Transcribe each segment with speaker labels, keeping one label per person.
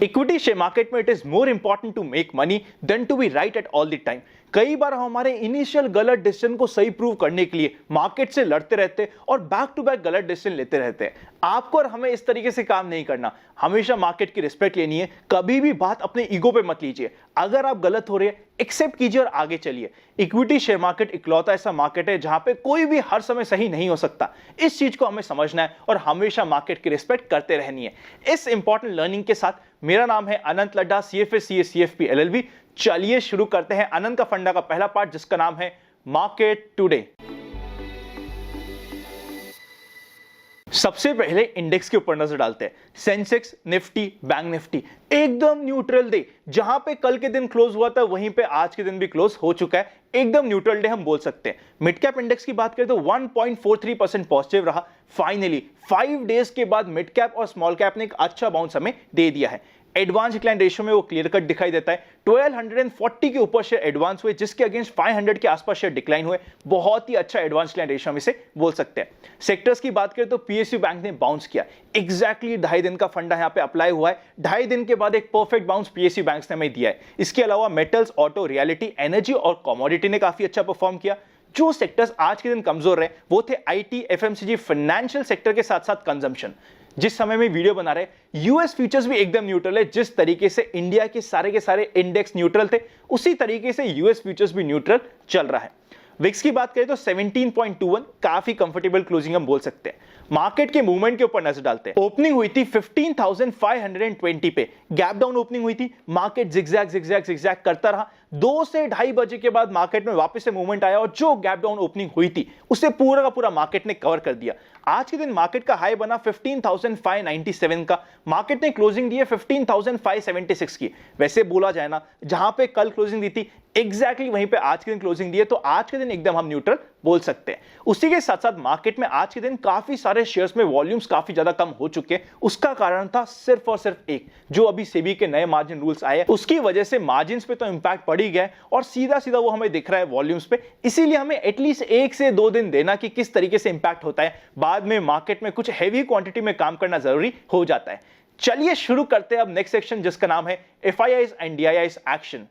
Speaker 1: Equity share market में it is more important to make money than to be right at all the time. कई बार हमारे initial गलत decision को सही प्रूव करने के लिए मार्केट से लड़ते रहते और बैक टू बैक गलत डिसीजन लेते रहते हैं। आपको और हमें इस तरीके से काम नहीं करना, हमेशा मार्केट की रिस्पेक्ट लेनी है, कभी भी बात अपने ईगो पे मत लीजिए। अगर आप गलत हो रहे हैं एक्सेप्ट कीजिए और आगे चलिए। इक्विटी शेयर मार्केट इकलौता ऐसा मार्केट है जहां पे कोई भी हर समय सही नहीं हो सकता। इस चीज को हमें समझना है और हमेशा मार्केट की रिस्पेक्ट करते रहनी है। इस इंपॉर्टेंट लर्निंग के साथ मेरा नाम है अनंत Ladda, CFA CA CFP LLB। चलिए शुरू करते हैं अनंत का फंडा का पहला पार्ट जिसका नाम है मार्केट टुडे। सबसे पहले इंडेक्स के ऊपर नजर डालते हैं। सेंसेक्स, निफ्टी, बैंक निफ्टी एकदम न्यूट्रल डे। जहां पे कल के दिन क्लोज हुआ था वहीं पे आज के दिन भी क्लोज हो चुका है। एकदम न्यूट्रल डे हम बोल सकते हैं। मिड कैप इंडेक्स की बात करें तो 1.43% पॉजिटिव रहा। फाइनली 5 डेज के बाद मिड कैप और स्मॉल कैप ने एक अच्छा बाउंस हमें दे दिया है। एडवांस डिक्लाइन रेशियो में वो क्लियर कट दिखाई देता है। 1240 के ऊपर शेयर एडवांस हुए जिसके अगेंस्ट 500 के आसपास शेयर डिक्लाइन हुए। बहुत ही अच्छा एडवांस डिक्लाइन रेशियो हम इसे बोल सकते हैं। सेक्टर्स की बात करें तो PSU बैंक ने बाउंस किया। एग्जैक्टली 2.5 दिन का फंडा यहां पे अप्लाई हुआ है। 2.5 दिन के बाद एक परफेक्ट बाउंस PSU बैंक ने हमें दिया है। इसके अलावा मेटल्स, ऑटो, रियलिटी, एनर्जी और कमोडिटी ने काफी अच्छा परफॉर्म किया। जो सेक्टर्स आज के दिन कमजोर रहे वो थे IT, FMCG, फाइनेंशियल सेक्टर के साथ साथ कंजम्पशन। जिस समय में वीडियो बना रहे यूएस फ्यूचर्स भी एकदम न्यूट्रल है। जिस तरीके से इंडिया के सारे इंडेक्स न्यूट्रल थे उसी तरीके से यूएस फ्यूचर्स भी न्यूट्रल चल रहा है। विक्स की बात करें तो 17.21 काफी कंफर्टेबल क्लोजिंग हम बोल सकते हैं। मार्केट के मूवमेंट के ऊपर नजर डालते हैं। ओपनिंग हुई थी 15,520 पे, गैप डाउन ओपनिंग हुई थी। मार्केट जिगजैग करता रहा। 2 से 2:30 बजे के बाद मार्केट में वापस से मूवमेंट आया और जो गैप डाउन ओपनिंग हुई थी उसे पूरा का पूरा मार्केट ने कवर कर दिया। आज के दिन मार्केट का हाई बना 15,597 का। मार्केट ने क्लोजिंग दी है 15,576 की। वैसे बोला जाए ना, जहां पे कल क्लोजिंग दी थी एग्जैक्टली वहीं पे आज के दिन क्लोजिंग दी है, तो आज के दिन एकदम हम न्यूट्रल बोल सकते हैं। उसी के साथ साथ मार्केट में आज के दिन काफी सारे शेयर्स में वॉल्यूम्स काफी ज्यादा कम हो चुके हैं। उसका कारण था सिर्फ और सिर्फ एक, जो अभी सेबी के नए मार्जिन रूल्स आए हैं उसकी वजह से मार्जिन्स पे तो इंपैक्ट पड़ ही गया है और सीधा सीधा वो हमें दिख रहा है वॉल्यूम्स पे। इसीलिए हमें एटलीस्ट 1 से 2 दिन देना कि किस तरीके से इंपैक्ट होता है। बाद में मार्केट में कुछ हैवी क्वांटिटी में काम करना जरूरी हो जाता है। चलिए शुरू करते हैं अब नेक्स्ट सेक्शन जिसका नाम है FIIs and DIIs action.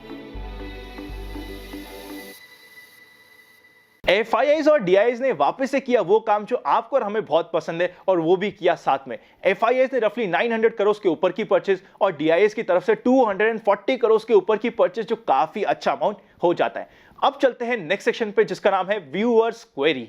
Speaker 1: FIIs और DIIs ने वापस से किया वो काम जो आपको और हमें बहुत पसंद है और वो भी किया साथ में। FIIs ने रफली 900 करोड़ के ऊपर की परचेज और DIIs की तरफ से 240 करोड़ के ऊपर की परचेज, जो काफी अच्छा अमाउंट हो जाता है। अब चलते हैं नेक्स्ट सेक्शन पे जिसका नाम है व्यूअर्स क्वेरी।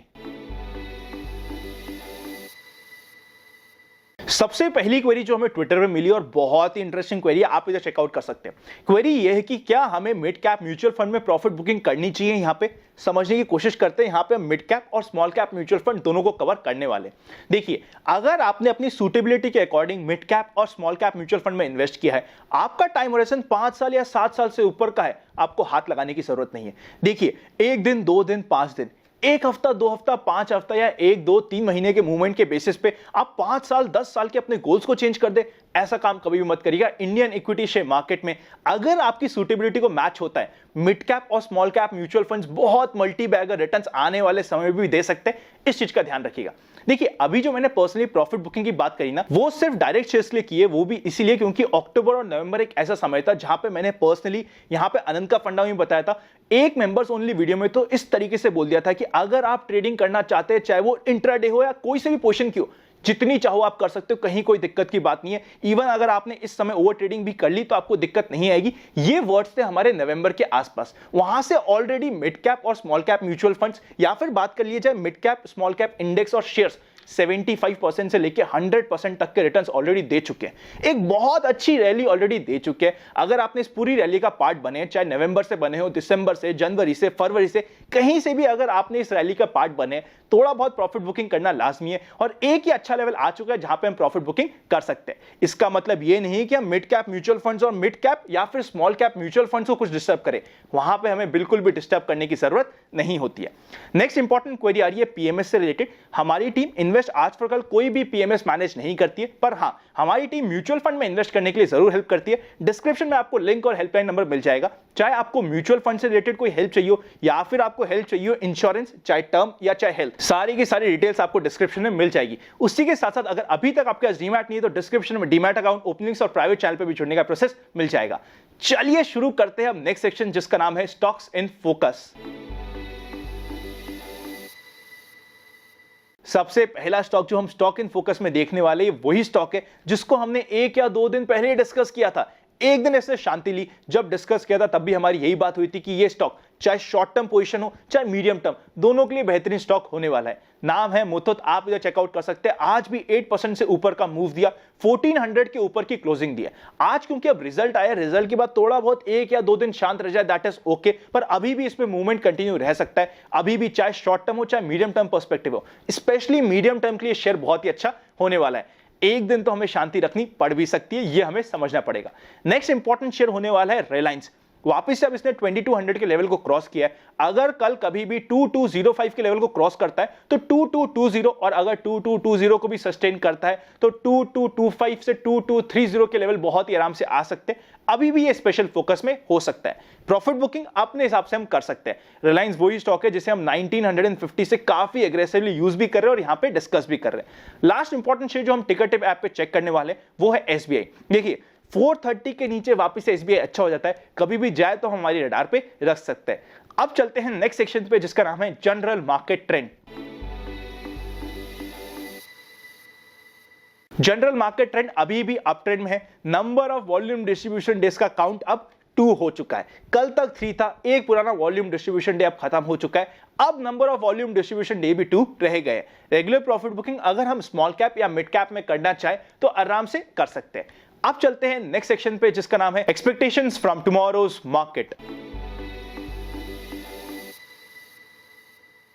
Speaker 1: सबसे पहली क्वेरी जो हमें ट्विटर पे मिली और बहुत ही इंटरेस्टिंग क्वेरी है, आप इधर चेकआउट कर सकते हैं। क्वेरी ये है कि क्या हमें मिड कैप म्यूचुअल फंड में प्रॉफिट बुकिंग करनी चाहिए। यहां पे समझने की कोशिश करते हैं। यहां पे मिड कैप और स्मॉल कैप म्यूचुअल फंड दोनों को कवर करने वाले। देखिए, अगर आपने अपनी सूटेबिलिटी के अकॉर्डिंग मिड कैप और स्मॉल कैप म्यूचुअल फंड में इन्वेस्ट किया है, आपका टाइम होराइजन 5 साल या 7 साल से ऊपर का है, आपको हाथ लगाने की जरूरत नहीं है। देखिए, 1 दिन, 2 दिन, 5 दिन, 1 हफ्ता, 2 हफ्ता, 5 हफ्ता या 1, 2, 3 महीने के मूवमेंट के बेसिस पे आप 5 साल, 10 साल के अपने गोल्स को चेंज कर दे, ऐसा काम कभी भी मत करिएगा। इंडियन इक्विटी शेयर मार्केट में अगर आपकी सूटेबिलिटी को मैच होता है, मिड कैप और स्मॉल कैप म्यूचुअल फंड्स बहुत मल्टी बैगर रिटर्न्स आने वाले समय में भी दे सकते हैं। इस चीज का ध्यान रखिएगा। देखिए, अभी जो मैंने पर्सनली प्रॉफिट बुकिंग की बात करी ना, वो सिर्फ डायरेक्ट शेयर्स के लिए की है। वो भी इसीलिए क्योंकि अक्टूबर और नवंबर एक ऐसा समय था जहां पे मैंने पर्सनली यहां पे अनंत का फंडा में बताया था। एक मेंबर्स ओनली वीडियो में तो इस तरीके से बोल दिया था कि अगर आप ट्रेडिंग करना चाहते हैं, चाहे वो इंट्राडे हो या कोई से भी पोजीशन की हो, जितनी चाहो आप कर सकते हो, कहीं कोई दिक्कत की बात नहीं है। इवन अगर आपने इस समय ओवर ट्रेडिंग भी कर ली तो आपको दिक्कत नहीं आएगी। ये वर्ड्स थे हमारे नवंबर के आसपास। वहां से ऑलरेडी मिड कैप और स्मॉल कैप म्यूचुअल फंड्स या फिर बात कर लिए जाए mid cap small cap index और शेयर्स 75% से लेके 100% तक के रिटर्न्स ऑलरेडी दे चुके हैं। एक बहुत अच्छी रैली ऑलरेडी दे चुके हैं। अगर आपने इस पूरी रैली का पार्ट बने, चाहे नवंबर से बने हो, दिसंबर से, जनवरी से, फरवरी से, कहीं से भी अगर आपने इस रैली का पार्ट बने, थोड़ा बहुत प्रॉफिट बुकिंग करना लाजमी है और एक ही अच्छा लेवल आ चुका है जहां पे हम प्रॉफिट बुकिंग कर सकते हैं। इसका मतलब ये नहीं कि हम मिड कैप म्यूचुअल फंड्स और मिड कैप या फिर स्मॉल कैप म्यूचुअल फंड्स को कुछ डिस्टर्ब करें। वहां पे हमें बिल्कुल भी डिस्टर्ब करने की जरूरत नहीं होती है। नेक्स्ट इंपॉर्टेंट क्वेरी आ रही है PMS से रिलेटेड। हमारी टीम इन्वेस्ट आज फॉर कल कोई भी पीएमएस मैनेज नहीं करती है, पर हाँ हमारी टीम म्यूचुअल फंड में इन्वेस्ट करने के लिए जरूर हेल्प करती है। डिस्क्रिप्शन में आपको लिंक और हेल्पलाइन नंबर मिल जाएगा। चाहे आपको म्यूचुअल फंड से रिलेटेड कोई हेल्प चाहिए हो या फिर आपको हेल्प चाहिए हो इंश्योरेंस, चाहे टर्म या चाहे हेल्थ, सारी की सारी डिटेल्स आपको डिस्क्रिप्शन में मिल जाएगी। उसी के साथ साथ अगर अभी तक आपके पास डीमैट नहीं है तो डिस्क्रिप्शन में डीमैट अकाउंट ओपनिंग्स और प्राइवेट चैनल पे भी जुड़ने का प्रोसेस मिल जाएगा। चलिए शुरू करते हैं हम नेक्स्ट सेक्शन जिसका नाम है स्टॉक्स इन फोकस। सबसे पहला स्टॉक जो हम स्टॉक इन फोकस में देखने वाले हैं वही स्टॉक है जिसको हमने 1 या 2 दिन पहले डिस्कस किया था। एक दिन ऐसे शांति ली, जब डिस्कस किया था तब भी हमारी यही बात हुई थी कि ये स्टॉक चाहे शॉर्ट टर्म पोजीशन हो चाहे मीडियम टर्म, दोनों के लिए बेहतरीन स्टॉक होने वाला है। नाम है मुथूट, आप इधर चेकआउट कर सकते हैं। आज भी 8% से ऊपर का मूव दिया, 1400 के ऊपर की क्लोजिंग दी है। आज क्योंकि अब रिजल्ट आया, रिजल्ट के बाद थोड़ा बहुत 1 या 2 दिन शांत रह जाए दैट इज ओके, पर अभी भी इसमें मूवमेंट कंटिन्यू रह सकता है। अभी भी चाहे शॉर्ट टर्म हो चाहे मीडियम टर्म पर्सपेक्टिव हो, स्पेशली मीडियम टर्म के लिए शेयर बहुत ही अच्छा होने वाला है। एक दिन तो हमें शांति रखनी पड़ भी सकती है, यह हमें समझना पड़ेगा। नेक्स्ट इंपॉर्टेंट शेयर होने वाला है रिलायंस। वापस से अब इसने 2200 के लेवल को क्रॉस किया है। अगर कल कभी भी 2205 के लेवल को क्रॉस करता है तो 2220, और अगर 2220 को भी सस्टेन करता है तो 2225 से 2230 के लेवल बहुत ही आराम से आ सकते हैं। अभी भी ये स्पेशल फोकस में हो सकता है। प्रॉफिट बुकिंग अपने हिसाब से हम कर सकते हैं। रिलायंस वही स्टॉक है जिसे हम 1950 से काफी एग्रेसिवली यूज भी कर रहे हैं और यहां पे डिस्कस भी कर रहे हैं। लास्ट इंपॉर्टेंट शेयर जो हम टिकरटिव ऐप पे चेक करने वाले वो है एसबीआई। देखिए 430 के नीचे वापस से एसबीआई अच्छा हो जाता है, कभी भी जाए तो हमारी रडार पे रख सकते हैं। अब चलते हैं नेक्स्ट सेक्शन पे जिसका नाम है general market trend. General market trend अभी भी अप ट्रेंड में है। Number of volume distribution days का काउंट अब 2 हो चुका है। कल तक 3 था, एक पुराना वॉल्यूम डिस्ट्रीब्यूशन डे अब खत्म हो चुका है। अब number of volume distribution day भी 2 रह गए। रेगुलर प्रॉफिट बुकिंग अगर हम स्मॉल कैप या मिड कैप में करना चाहे तो आराम से कर सकते हैं। अब चलते हैं नेक्स्ट सेक्शन पे जिसका नाम है एक्सपेक्टेशंस फ्रॉम टुमारोज मार्केट।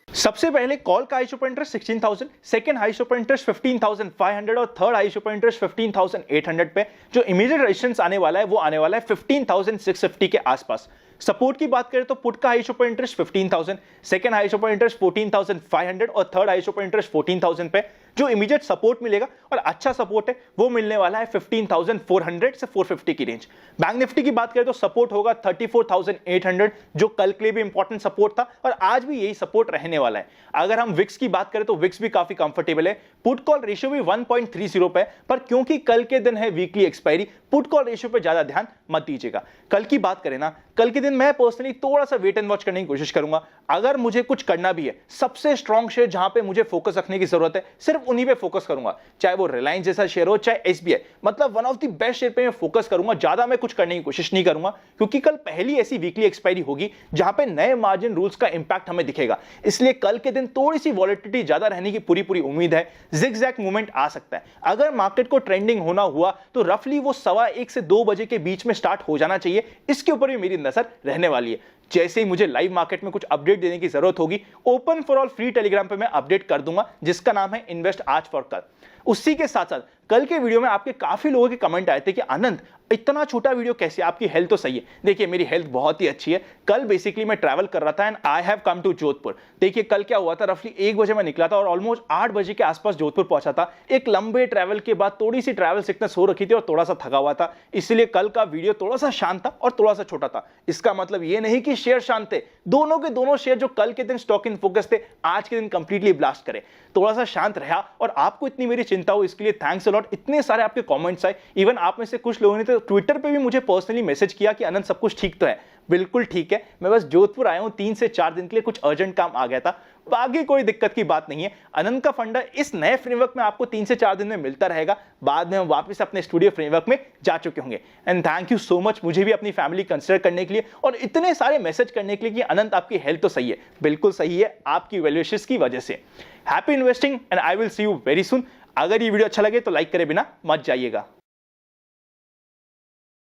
Speaker 1: सबसे पहले कॉल का high super interest 16,000, second high super interest 15,500 और थर्ड हाई सुपर इंटरेस्ट 15,800 पे। जो इमीडिएट रेजिस्टेंस आने वाला है वो आने वाला है 15,650 के आसपास। सपोर्ट की बात करें तो पुट का high super interest 15,000, second high super interest 14,500 और थर्ड हाई सुपर इंटरेस्ट 14,000 पे। जो इमीडिएट सपोर्ट मिलेगा और अच्छा सपोर्ट है वो मिलने वाला है 15,400 से 450 की रेंज। बैंक निफ्टी की बात करें तो सपोर्ट होगा 34,800, जो कल के लिए भी इंपॉर्टेंट सपोर्ट था और आज भी यही सपोर्ट रहने वाला है। अगर हम विक्स की बात करें तो विक्स भी काफी कंफर्टेबल है। पुट कॉल रेशियो भी 1.30 पे, पर क्योंकि कल के दिन है weekly expiry, put call ratio पे ज्यादा ध्यान मत दीजिएगा। कल की बात करें ना, कल के दिन मैं पर्सनली थोड़ा सा वेट एंड वॉच करने की कोशिश करूंगा। अगर मुझे कुछ करना भी है, सबसे स्ट्रॉन्ग शेयर जहां पे मुझे फोकस रखने की जरूरत है सिर्फ उन्हीं पे फोकस करूंगा, चाहे वो रिलायंस जैसा शेयर हो चाहे एसबीआई। मतलब one of the best share पे मैं फोकस करूंगा, ज्यादा मैं कुछ करने की कोशिश नहीं करूंगा, क्योंकि कल पहली ऐसी वीकली एक्सपायरी होगी जहां पे नए मार्जिन रूल्स का इंपैक्ट हमें दिखेगा। इसलिए कल के दिन थोड़ी सी वॉलेटिलिटी ज्यादा रहने की पूरी उम्मीद है। जिगजैग मूवमेंट आ सकता है। अगर मार्केट को ट्रेंडिंग होना हुआ तो रफली वो 1:15 से 2 बजे के बीच में स्टार्ट हो जाना चाहिए। इसके ऊपर भी मेरी नजर रहने वाली है। जैसे ही मुझे लाइव मार्केट में कुछ अपडेट देने की जरूरत होगी, open for all free Telegram पे मैं अपडेट कर दूंगा जिसका नाम है इन्वेस्ट आज फॉर कल। उसी के साथ साथ कल के वीडियो में आपके काफी लोगों के कमेंट आए थे कि आनंद इतना छोटा वीडियो कैसे, आपकी हेल्थ तो सही है। देखिए मेरी हेल्थ बहुत ही अच्छी है। कल बेसिकली मैं ट्रैवल कर रहा था and I have come to Jodhpur. देखिए कल क्या हुआ था, रफली 1 बजे मैं निकला था और ऑलमोस्ट 8 बजे के आसपास जोधपुर पहुंचा था। एक लंबे ट्रैवल के बाद थोड़ी सी ट्रैवल सिकनेस हो रखी थी और थोड़ा सा थका हुआ था, इसलिए कल का वीडियो थोड़ा सा शांत था और थोड़ा सा छोटा था। इसका मतलब ये नहीं कि शेयर शांत थे, दोनों के दोनों शेयर जो कल के दिन स्टॉक इन फोकस थे आज के दिन कंप्लीटली ब्लास्ट करे। थोड़ा सा शांत रहा और आपको इतनी मेरी चिंता हो इसके लिए थैंक्स अ लॉट। इतने सारे आपके कमेंट्स आए, इवन आप में से कुछ लोगों ने तो ट्विटर पे भी मुझे पर्सनली मैसेज किया कि आनंद सब कुछ ठीक तो है। बिल्कुल ठीक है, मैं बस जोधपुर आया हूं 3 से 4 दिन के लिए, कुछ अर्जेंट काम आ गया था, बाकी कोई दिक्कत की बात नहीं है। आनंद का फंडा इस नए फ्रेमवर्क में आपको 3 से 4 दिन में मिलता रहेगा। बाद में हम वापस अपने स्टूडियो फ्रेमवर्क में जा चुके होंगे। And thank you so much मुझे भी अपनी फैमिली कंसिडर करने के लिए और इतने सारे मैसेज करने के लिए कि आनंद आपकी हेल्थ तो सही है। बिल्कुल सही है, आपकी वैल्यूएशंस की वजह से। Happy investing and I will see you very soon. अगर ये वीडियो अच्छा लगे तो लाइक करे बिना मत जाइएगा।